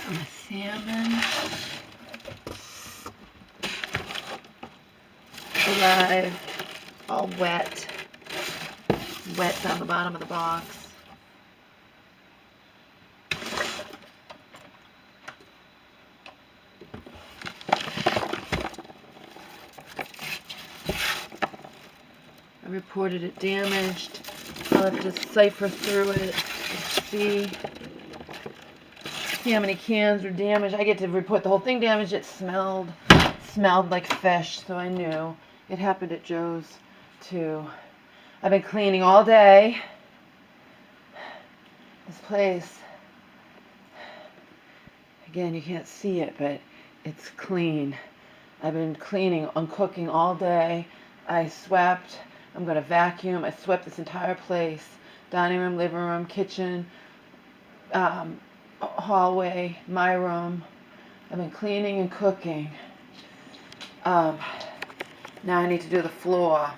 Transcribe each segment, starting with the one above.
My salmon. Alive. All wet. Wet down the bottom of the box. I reported it damaged. I'll have to cipher through it and see how many cans are damaged. I get to report the whole thing damaged. It smelled like fish, so I knew. It happened at Joe's too. I've been cleaning all day. This place, again, you can't see it, but it's clean. I've been cleaning and cooking all day. I swept. I'm going to vacuum. I swept this entire place. Dining room, living room, kitchen, hallway, my room. I've been cleaning and cooking. Now I need to do the floor.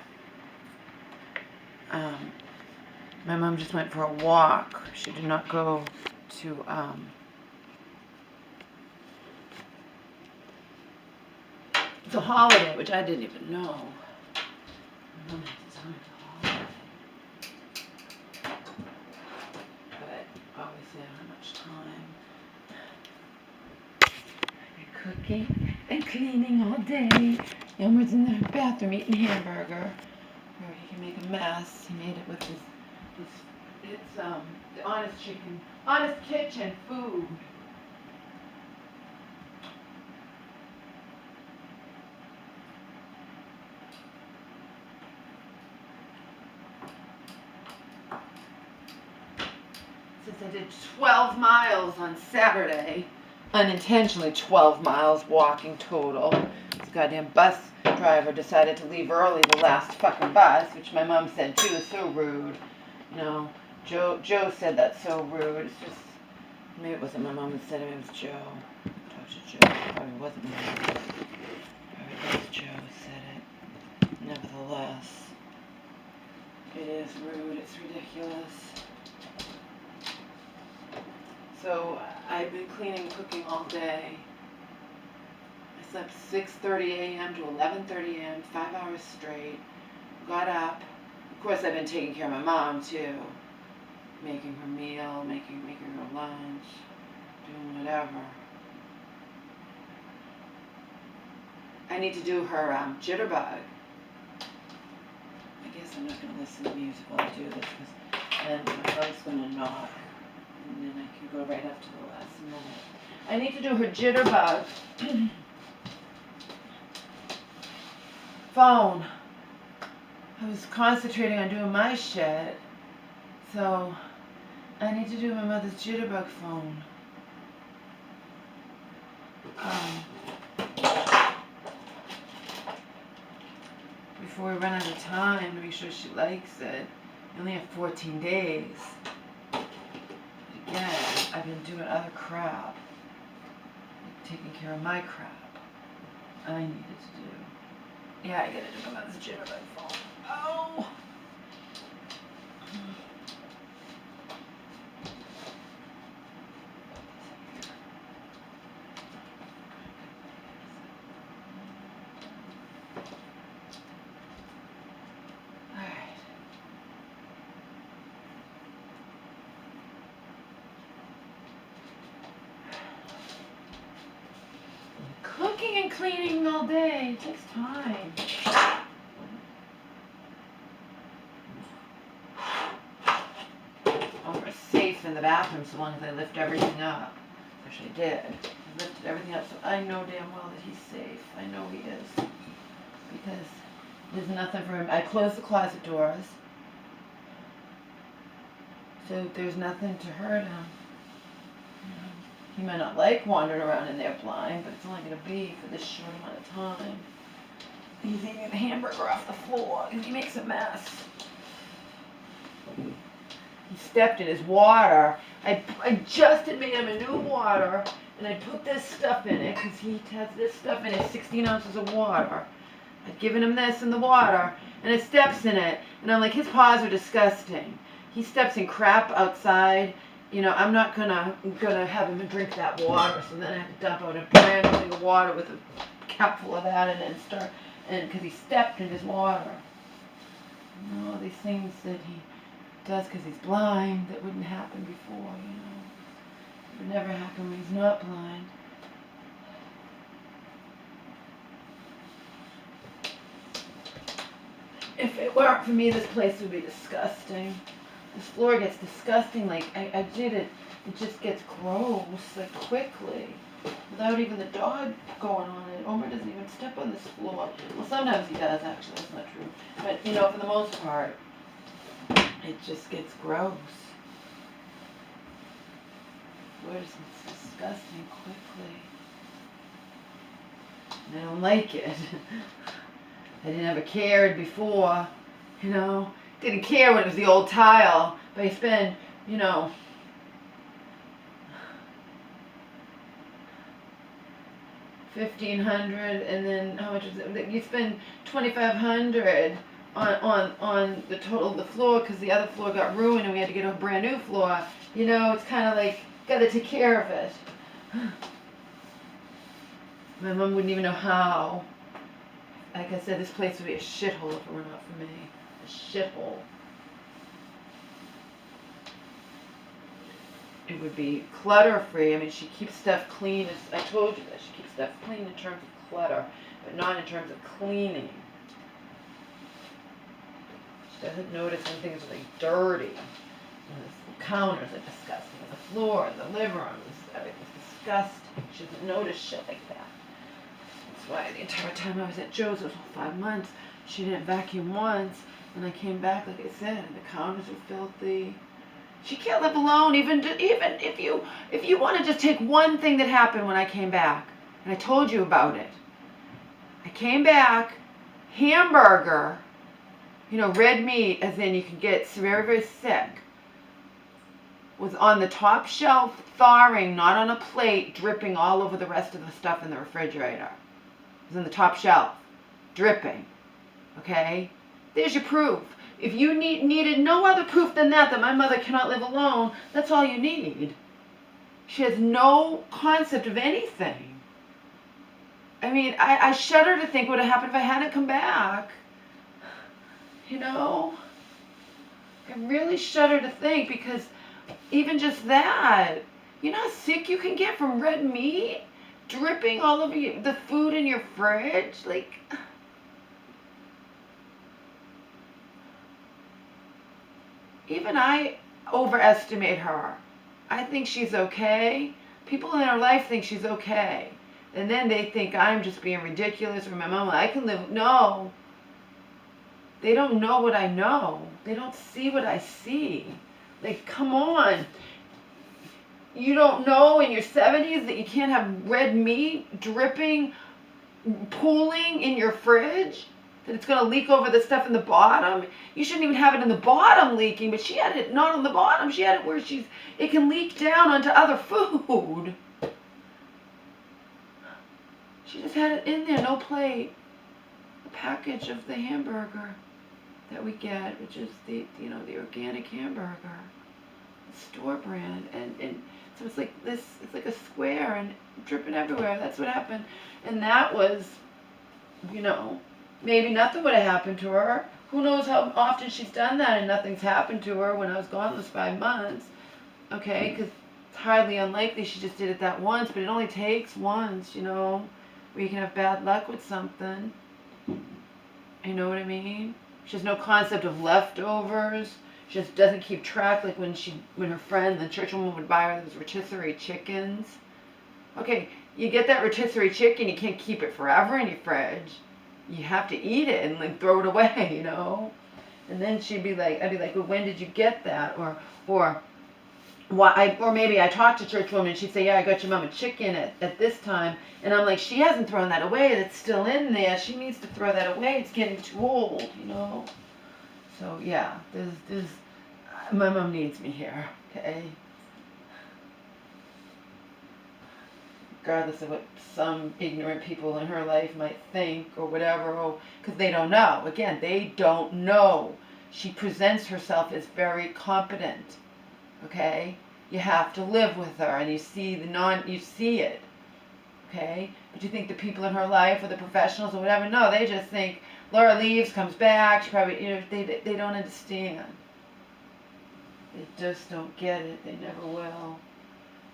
My mom just went for a walk. She did not go to the holiday, which I didn't even know. My mom had to time to holiday. But obviously I don't have much time. I've been cooking and cleaning all day. Elmer's in the bathroom eating hamburger. Where he can make a mess. He made it with the Honest Kitchen food. Since I did 12 miles on Saturday, unintentionally 12 miles walking total. This goddamn bus driver decided to leave early, the last fucking bus, which my mom said too is so rude. You know, Joe said that's so rude. It's just, maybe it wasn't my mom that said it, it was Joe. Talk to Joe. Probably wasn't my mom. Probably was Joe who said it. Nevertheless, it is rude. It's ridiculous. So I've been cleaning and cooking all day. I slept 6:30 a.m. to 11:30 a.m., 5 hours straight. Got up. Of course, I've been taking care of my mom too. Making her meal, making her lunch, doing whatever. I need to do her jitterbug. I guess I'm not going to listen to music while I do this, because then my phone's going to knock. And then I can go right up to the last minute. I need to do her jitterbug. Phone. I was concentrating on doing my shit. So I need to do my mother's jitterbug phone. Before we run out of time, to make sure she likes it. You only have 14 days. Again, I've been doing other crap, like taking care of my crap I needed to do. Yeah, I gotta do my mother's jitterbug phone. Oh! Cooking and cleaning all day takes time. Oh, we're safe in the bathroom so long as I lift everything up. Which I did. I lifted everything up, so I know damn well that he's safe. I know he is. Because there's nothing for him. I closed the closet doors, so there's nothing to hurt him. He might not like wandering around in there blind, but it's only going to be for this short amount of time. He's eating a hamburger off the floor and he makes a mess. He stepped in his water. I just had made him a new water, and I put this stuff in it because he has this stuff in it, 16 ounces of water. I'd given him this in the water, and it steps in it, and I'm like, his paws are disgusting. He steps in crap outside, you know, I'm not gonna have him drink that water, so then I have to dump out a brand new thing of water with a cap full of that and then start, and because he stepped in his water. You know, all these things that he does because he's blind that wouldn't happen before, you know. It would never happen when he's not blind. If it weren't for me, this place would be disgusting. This floor gets disgusting, like, I did it, it just gets gross, like, quickly. Without even the dog going on it. Omar doesn't even step on this floor. Well, sometimes he does, actually, that's not true. But, you know, for the most part, it just gets gross. The floor just gets disgusting quickly. And I don't like it. I didn't ever cared before, you know. Didn't care when it was the old tile, but you spend, you know, $1,500, and then how much was it? You spend $2,500 on the total of the floor because the other floor got ruined and we had to get a brand new floor. You know, it's kind of like gotta take care of it. My mom wouldn't even know how. Like I said, this place would be a shithole if it were not for me. A shithole. It would be clutter-free. I mean, she keeps stuff clean. I told you that. She keeps stuff clean in terms of clutter, but not in terms of cleaning. She doesn't notice when things are like dirty. And the counters are disgusting. And the floor, the living room, everything's disgusting. She doesn't notice shit like that. That's why the entire time I was at Joe's, those whole 5 months, she didn't vacuum once. And I came back, like I said, and the counters were filthy. She can't live alone, even if you want to just take one thing that happened when I came back, and I told you about it. I came back, hamburger, you know, red meat, as in you can get very, very sick, was on the top shelf, thawing, not on a plate, dripping all over the rest of the stuff in the refrigerator. It was on the top shelf, dripping, okay? There's your proof. If you needed no other proof than that my mother cannot live alone, that's all you need. She has no concept of anything. I mean, I shudder to think what would have happened if I hadn't come back. You know? I really shudder to think because even just that, you know how sick you can get from red meat? Dripping all over the food in your fridge? Like... Even I overestimate her. I think she's okay. People in her life think she's okay. And then they think I'm just being ridiculous or my mama, I can live. No. They don't know what I know. They don't see what I see. Like, come on. You don't know in your 70s that you can't have red meat dripping, pooling in your fridge? That it's going to leak over the stuff in the bottom. You shouldn't even have it in the bottom leaking, but she had it not on the bottom. She had it where it can leak down onto other food. She just had it in there, no plate. A package of the hamburger that we get, which is the organic hamburger, store brand, and so it's like this. It's like a square and dripping everywhere. That's what happened, and that was, you know. Maybe nothing would have happened to her. Who knows how often she's done that and nothing's happened to her when I was gone those 5 months. Okay, because it's highly unlikely she just did it that once, but it only takes once, you know, where you can have bad luck with something. You know what I mean? She has no concept of leftovers. She just doesn't keep track, like when her friend, the church woman, would buy her those rotisserie chickens. Okay, you get that rotisserie chicken, you can't keep it forever in your fridge. You have to eat it and like throw it away, you know. And then I'd be like, well, when did you get that? Or maybe I talked to church woman and she'd say, yeah, I got your mom a chicken at this time, and I'm like, she hasn't thrown that away. That's still in there. She needs to throw that away. It's getting too old, you know. So yeah, my mom needs me here, okay. Regardless of what some ignorant people in her life might think or whatever, because they don't know. Again, they don't know. She presents herself as very competent, okay? you have to live with her, and you see you see it, okay? But you think the people in her life or the professionals or whatever, no, they just think Laura leaves, comes back, she probably, they don't understand. They just don't get it. They never will.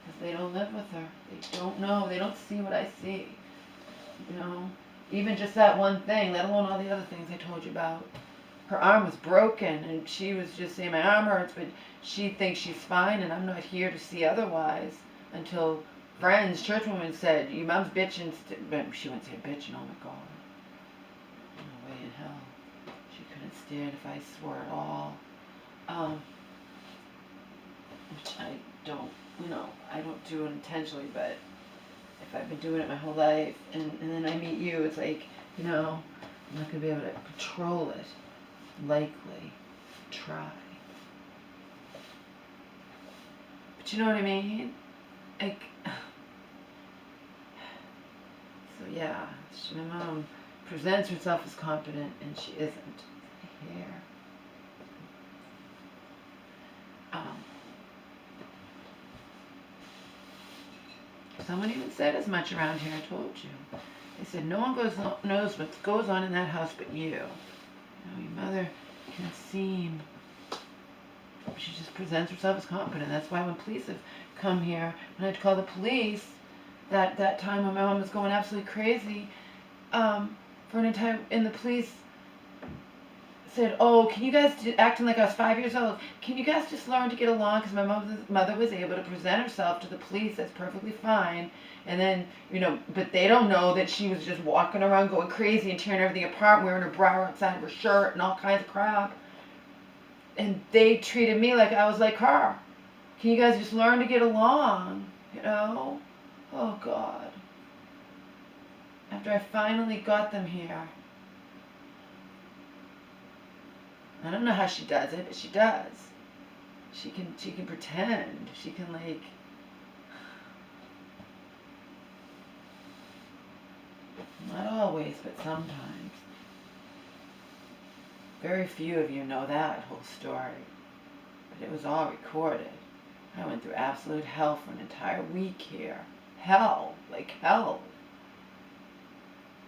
Because they don't live with her. They don't know. They don't see what I see. Even just that one thing, let alone all the other things I told you about. Her arm was broken, and she was just saying, my arm hurts, but she thinks she's fine, and I'm not here to see otherwise. Until friends, churchwomen said, your mom's bitching. But she wouldn't say bitching, oh my God. No way in hell. She couldn't stand if I swore at all. Which I don't, I don't do it intentionally, but if I've been doing it my whole life, and then I meet you, it's like, I'm not going to be able to control it. Likely. Try. But you know what I mean? Like, so yeah, my mom presents herself as competent, and she isn't. Here. Someone even said as much around here, I told you. They said, no one knows what goes on in that house but you. Your mother can seem, she just presents herself as competent. That's why when police have come here, when I had to call the police, that time when my mom was going absolutely crazy, for an entire, and the police said, oh, can you guys, acting like I was 5 years old, can you guys just learn to get along? Because my mother was able to present herself to the police. That's perfectly fine. And then, but they don't know that she was just walking around going crazy and tearing everything apart, wearing her bra outside of her shirt and all kinds of crap. And they treated me like I was like her. Can you guys just learn to get along? Oh, God. After I finally got them here. I don't know how she does it, but she does. She can pretend. She can not always, but sometimes. Very few of you know that whole story. But it was all recorded. I went through absolute hell for an entire week here. Hell. Like hell.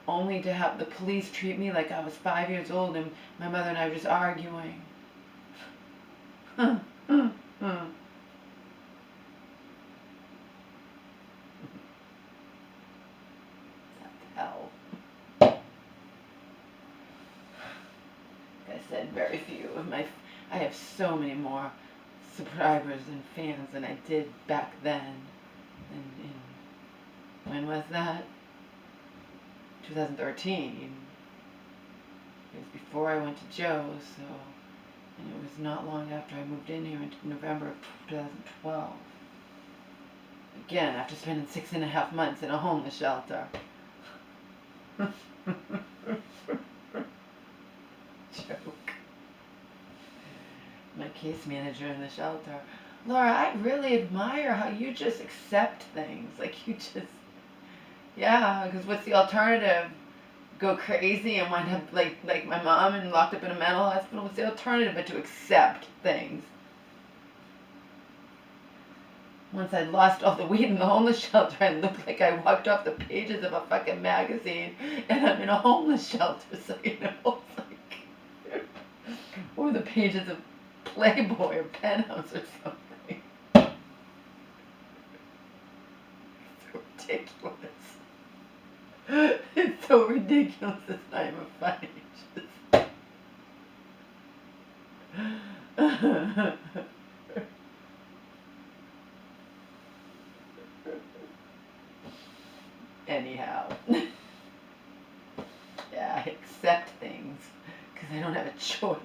Only to have the police treat me like I was 5 years old and my mother and I were just arguing. That's hell. Like I said, very few of I have so many more subscribers and fans than I did back then. And when was that? 2013. It was before I went to Joe's, and it was not long after I moved in here in November of 2012. Again, after spending 6.5 months in a homeless shelter. Joke. My case manager in the shelter. Laura, I really admire how you just accept things. Like you just, yeah, because what's the alternative? Go crazy and wind up like my mom and locked up in a mental hospital? What's the alternative but to accept things? Once I lost all the weed in the homeless shelter, I looked like I walked off the pages of a fucking magazine, and I'm in a homeless shelter, so it's like, or the pages of Playboy or Penthouse or something. So ridiculous. It's so ridiculous, it's not even funny. Anyhow. Yeah, I accept things because I don't have a choice.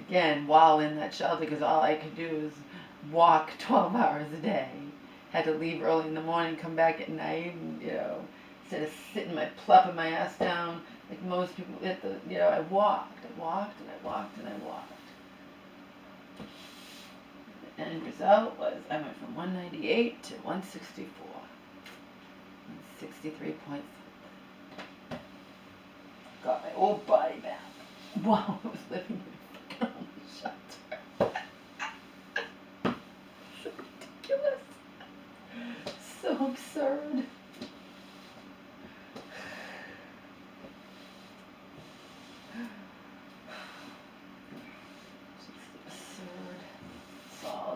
Again, while in that shelter, because all I could do is walk 12 hours a day. Had to leave early in the morning, come back at night, and, instead of sitting plopping my ass down, like most people at the, I walked and I walked and I walked. The end result was I went from 198 to 164. 63 points. Got my old body back. Wow, I was living in a fucking shelter. So ridiculous. So absurd.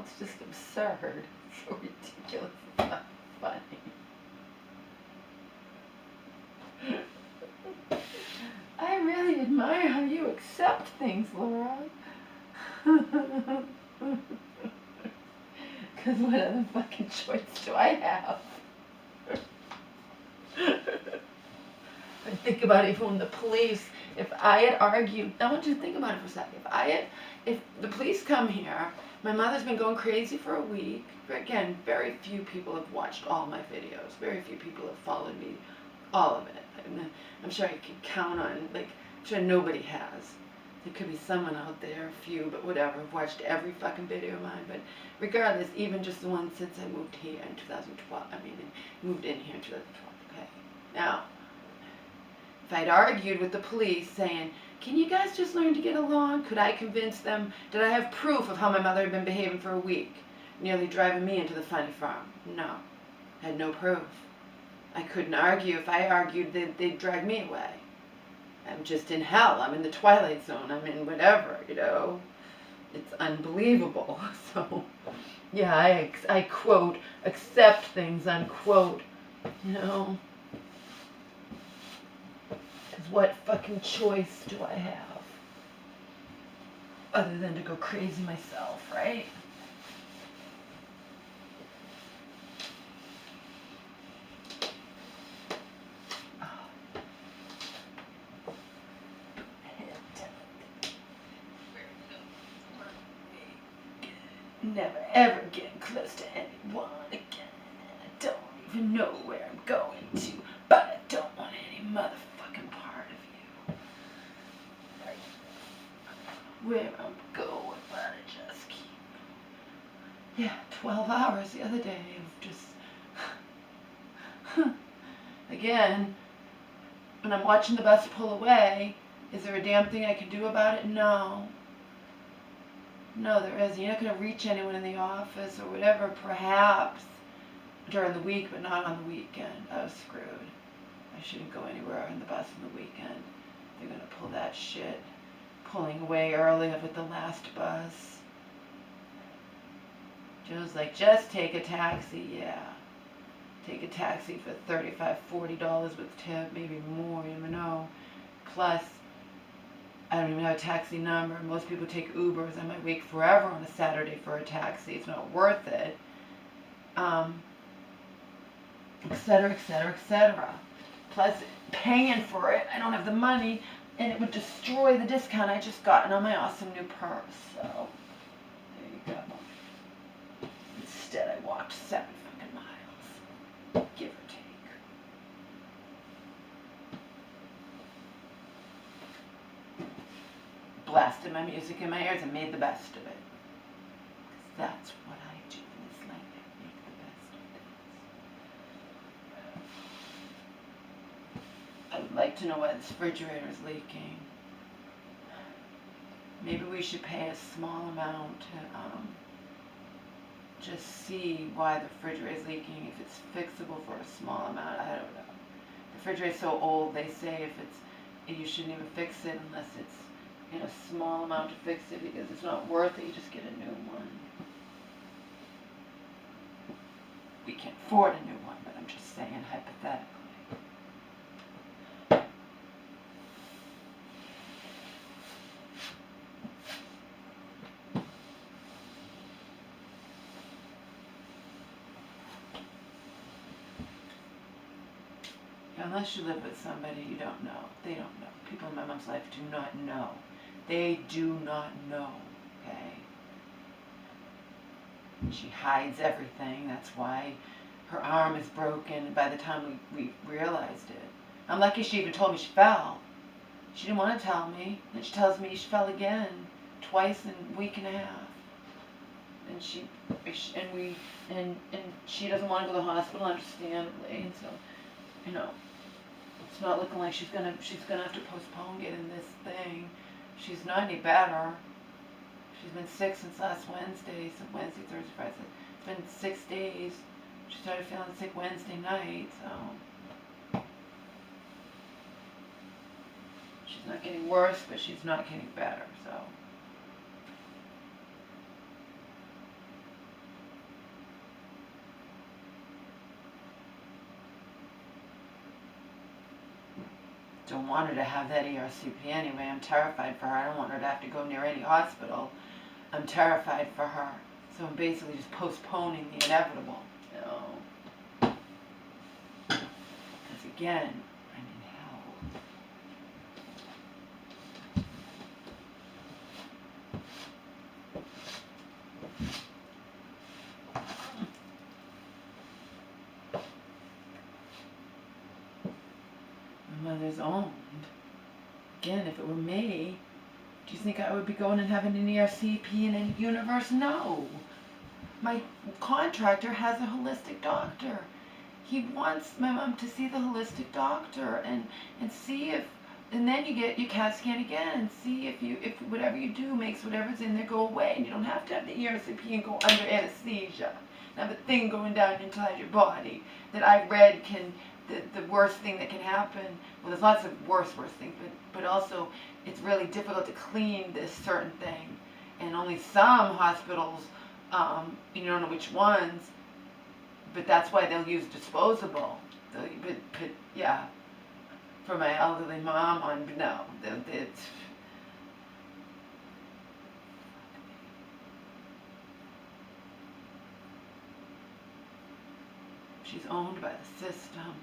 It's just absurd. It's so ridiculous. It's not funny. I really admire how you accept things, Laura. Because what other fucking choice do I have? I think about it, even the police, if I had argued, I want you to think about it for a second. If the police come here, my mother's been going crazy for a week. Again, very few people have watched all my videos. Very few people have followed me, all of it. I'm sure I could count on, like, I'm sure nobody has. There could be someone out there, a few, but whatever, I've watched every fucking video of mine. But regardless, even just the one since I moved here in 2012, moved in here in 2012, okay? Now, if I'd argued with the police saying, can you guys just learn to get along? Could I convince them? Did I have proof of how my mother had been behaving for a week? Nearly driving me into the funny farm? No. I had no proof. I couldn't argue. If I argued, they'd drag me away. I'm just in hell. I'm in the twilight zone. I'm in whatever, you know. It's unbelievable. So, yeah, I quote, accept things, unquote, you know. Because what fucking choice do I have? Other than to go crazy myself, right? Never ever getting close to anyone again. I don't even know where I'm going to, but I don't want any motherfucking part of you. Where I'm going, but I just keep. Yeah, 12 hours the other day of just. Again, when I'm watching the bus pull away, is there a damn thing I can do about it? No. No, there isn't. You're not going to reach anyone in the office or whatever, perhaps, during the week, but not on the weekend. I was screwed. I shouldn't go anywhere on the bus on the weekend. They're going to pull that shit. Pulling away early with the last bus. Joe's like, just take a taxi. Yeah. Take a taxi for $35, $40 with tip, maybe more, you never know. Plus, I don't even have a taxi number. Most people take Ubers. I might wait forever on a Saturday for a taxi. It's not worth it. Et cetera, et cetera, et cetera. Plus, paying for it, I don't have the money, and it would destroy the discount I just gotten on my awesome new purse. So, there you go. Instead, I walked 7 fucking miles, give or take. Blasted my music in my ears and made the best of it. Because that's what I do in this life. I make the best of things. I would like to know why this refrigerator is leaking. Maybe we should pay a small amount to just see why the refrigerator is leaking. If it's fixable for a small amount, I don't know. The refrigerator is so old, they say you shouldn't even fix it unless it's in a small amount to fix it, because it's not worth it. You just get a new one. We can't afford a new one, but I'm just saying hypothetically. Unless you live with somebody you don't know. They don't know. People in my mom's life do not know. They do not know, okay? She hides everything. That's why her arm is broken by the time we realized it. I'm lucky she even told me she fell. She didn't want to tell me. And she tells me she fell again, twice in a week and a half. And she doesn't want to go to the hospital, understandably. And so you know, it's not looking like she's gonna have to postpone getting this thing. She's not any better. She's been sick since last Wednesday, so Wednesday, Thursday, Friday. It's been 6 days. She started feeling sick Wednesday night, so she's not getting worse, but she's not getting better, so. Don't want her to have that ERCP anyway. I'm terrified for her. I don't want her to have to go near any hospital. I'm terrified for her. So I'm basically just postponing the inevitable, you know. Because again, I'm in hell. My mother's owned. Again, if it were me, do you think I would be going and having an ERCP in a universe? No. My contractor has a holistic doctor. He wants my mom to see the holistic doctor and see if, and then you get your CAT scan again and see if whatever you do makes whatever's in there go away, and you don't have to have the ERCP and go under anesthesia. And have a thing going down inside your body that I read can, the worst thing that can happen, well, there's lots of worse things, but also it's really difficult to clean this certain thing, and only some hospitals, you don't know which ones, but that's why they'll use disposable. But yeah, for my elderly mom, no, it's. She's owned by the system.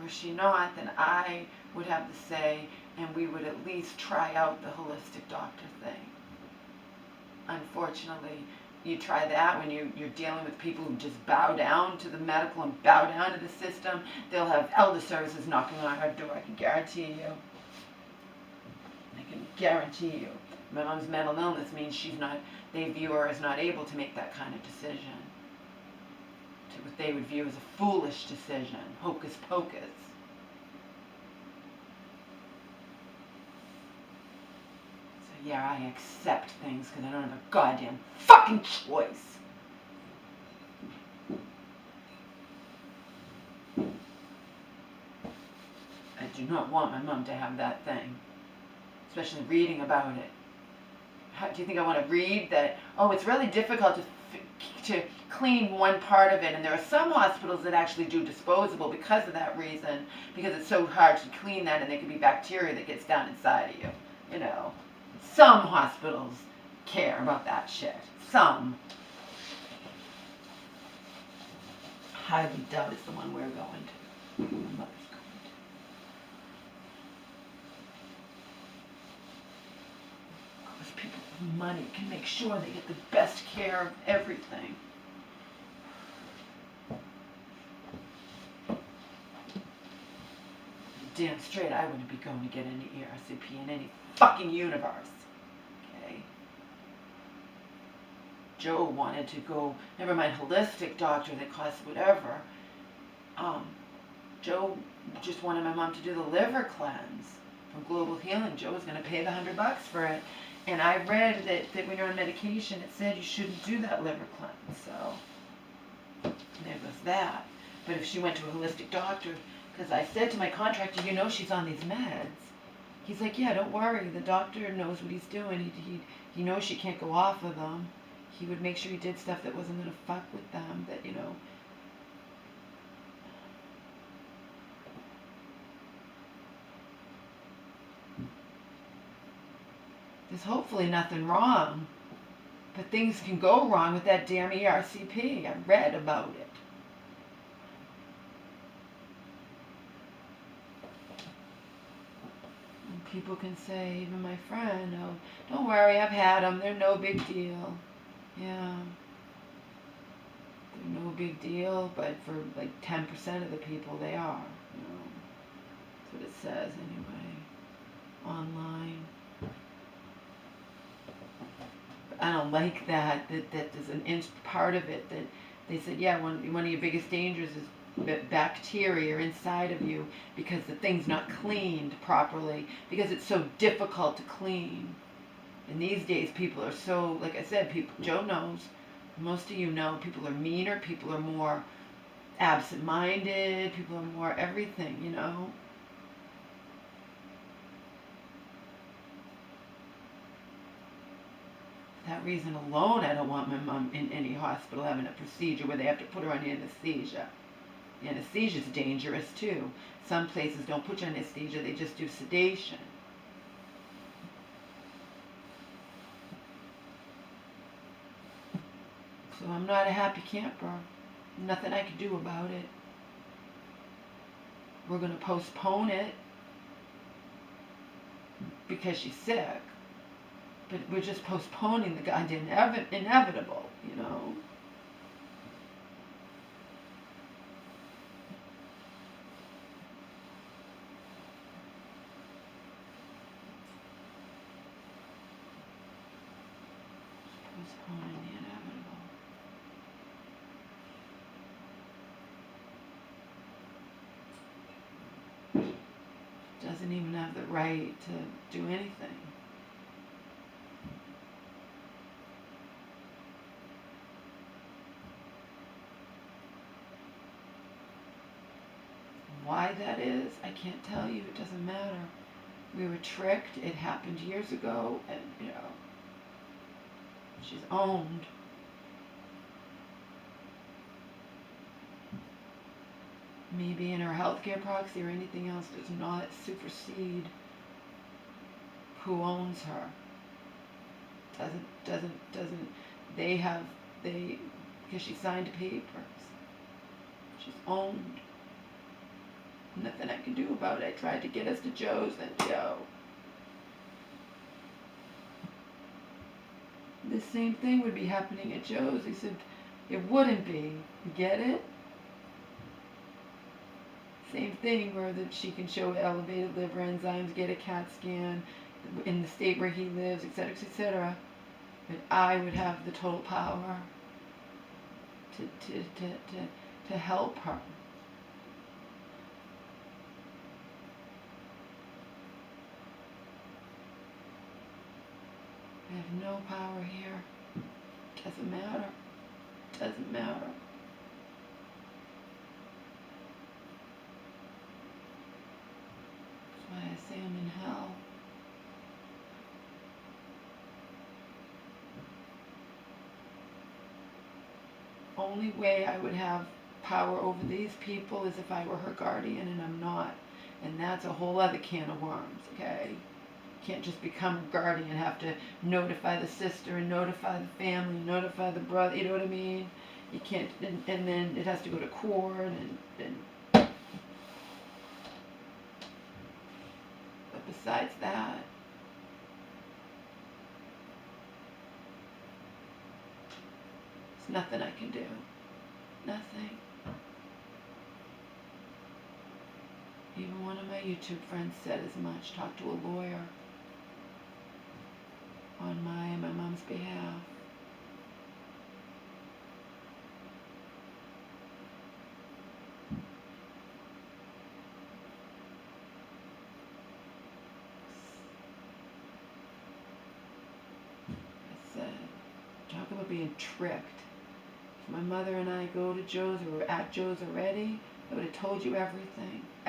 Were she not, then I would have the say, and we would at least try out the holistic doctor thing. Unfortunately, you try that when you're dealing with people who just bow down to the medical and bow down to the system. They'll have elder services knocking on her door, I can guarantee you. I can guarantee you. My mom's mental illness means they view her as not able to make that kind of decision. To what they would view as a foolish decision, hocus pocus. So yeah, I accept things because I don't have a goddamn fucking choice. I do not want my mom to have that thing, especially reading about it. How, do you think I want to read that, oh, it's really difficult to clean one part of it, and there are some hospitals that actually do disposable because of that reason, because it's so hard to clean that, and there could be bacteria that gets down inside of you, you know. Some hospitals care about that shit. Some. Highly doubt it's the one we're going to. My mother's going to. Because people with money can make sure they get the best care of everything. Damn straight, I wouldn't be going to get any ERCP in any fucking universe. Okay? Joe wanted to go, never mind holistic doctor that costs whatever. Joe just wanted my mom to do the liver cleanse from Global Healing. Joe was going to pay the $100 for it. And I read that when you're on medication, it said you shouldn't do that liver cleanse. So, there goes that. But if she went to a holistic doctor, because I said to my contractor, you know she's on these meds. He's like, yeah, don't worry. The doctor knows what he's doing. He knows she can't go off of them. He would make sure he did stuff that wasn't going to fuck with them, that, you know. There's hopefully nothing wrong. But things can go wrong with that damn ERCP. I read about it. People can say, even my friend, oh, don't worry, I've had them. They're no big deal. Yeah. They're no big deal, but for like 10% of the people, they are. You know. That's what it says anyway. Online. But I don't like that there's an inch part of it that they said, yeah, one of your biggest dangers is bacteria inside of you because the thing's not cleaned properly, because it's so difficult to clean. And these days people are so, like I said, people, Joe knows, most of you know, people are meaner, people are more absent-minded, people are more everything, you know. For that reason alone, I don't want my mom in any hospital having a procedure where they have to put her on anesthesia. Anesthesia is dangerous too. Some places don't put you on anesthesia, they just do sedation. So I'm not a happy camper. Nothing I can do about it. We're going to postpone it because she's sick. But we're just postponing the goddamn inevitable, you know. Postponing the inevitable. Doesn't even have the right to do anything. Why that is, I can't tell you. It doesn't matter. We were tricked. It happened years ago, and you know, she's owned. Me being her healthcare proxy or anything else does not supersede who owns her. Doesn't. They because she signed papers. She's owned. Nothing I can do about it. I tried to get us to Joe's, and Joe. The same thing would be happening at Joe's. He said it wouldn't be. You get it? Same thing where she can show elevated liver enzymes, get a CAT scan in the state where he lives, etc., etc. But I would have the total power to help her. I have no power here. Doesn't matter. Doesn't matter. That's why I say I'm in hell. Only way I would have power over these people is if I were her guardian, and I'm not. And that's a whole other can of worms, okay? Can't just become a guardian, have to notify the sister and notify the family, notify the brother, you know what I mean? You can't, and then it has to go to court, and but besides that, there's nothing I can do. Nothing. Even one of my YouTube friends said as much. Talk to a lawyer on my and my mom's behalf. I said, talk about being tricked. If my mother and I go to Joe's, or we're at Joe's already, I would have told you everything.